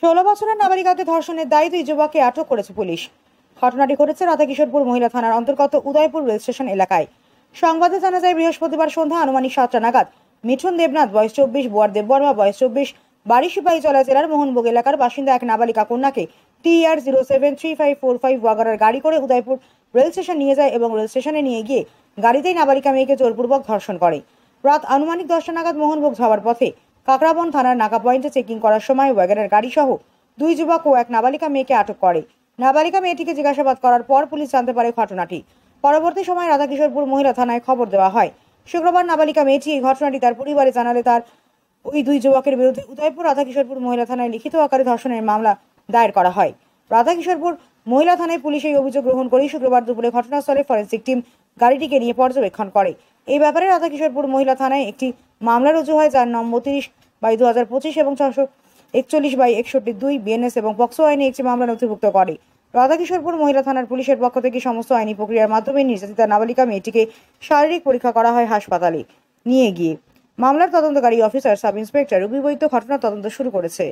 16 বছরের নাবালিকাকে ধর্ষণের দায়ে 2 যুবককে আটক করেছে পুলিশ। ঘটনাটি ঘটেছে রাধাকিশোরপুর মহিলা থানার অন্তর্গত উদয়পুর রেল স্টেশন এলাকায়। সংবাদে জানা যায়, বৃহস্পতিবার সন্ধ্যা আনুমানিক 7টা নাগাদ মিঠুন দেবনাথ বয়স 24, বুয়ার দেববর্মা বয়স 24, বাড়ি সিপাহীজলা জেলার মোহনভোগ এলাকার বাসিন্দা এক নাবালিকা কন্যাকে TR 073545 ওয়াগনার গাড়ি করে উদয়পুর রেল স্টেশন নিয়ে যায় এবং রেল স্টেশনে নিয়ে গিয়ে গাড়িতেই নাবালিকা মেয়েকে জোরপূর্বক ধর্ষণ করে। রাত আনুমানিক 10টা নাগাদ মোহনভোগ যাওয়ার পথে কাকরাবন থানার নাকা পয়েন্টে চেকিং করার সময় ওয়াগনের গাড়ি সহ 2 যুবক ও এক নাবালিকা মেয়েকে আটক করে। নাবালিকা মেয়েটিকে জিজ্ঞাসাবাদ করার পর পুলিশ জানতে পারে ঘটনাটি। পরবর্তী সময় রাধাকিশোরপুর মহিলা থানায় খবর দেওয়া হয়। শুক্রবার নাবালিকা মেয়েটি এই ঘটনাটি তার পরিবারে জানালে তার ওই 2 যুবকের বিরুদ্ধে উদয়পুর রাধাকিশোরপুর মহিলা থানায় লিখিত আকারে ধর্ষণের মামলা দায়ের করা হয়। রাধাকিশোরপুর মহিলা থানায় পুলিশ এই অভিযোগ গ্রহণ করে শুক্রবার দুপুরে ঘটনাস্থলে ফরেনসিক টিম গাড়িটিকে নিয়ে পর্যবেক্ষণ করে। এই ব্যাপারে রাধাকিশোরপুর মহিলা থানায় একটি মামলা রুজু হয়, যার নম্বর 30/2025 এবং 641/61(2) বিএনএস এবং পক্সো আইনে একটি মামলা নথিভুক্ত করে। রাধাকিশোরপুর মহিলা থানার পুলিশের পক্ষ থেকে সমস্ত আইনি প্রক্রিয়ার মাধ্যমে নির্যাতিতা নাবালিকা মেয়েটিকে শারীরিক পরীক্ষা করা হয় হাসপাতালে নিয়ে গিয়ে। মামলার তদন্তকারী অফিসার সাব ইন্সপেক্টর রবি বৈদ্য ঘটনার তদন্ত শুরু করেছে।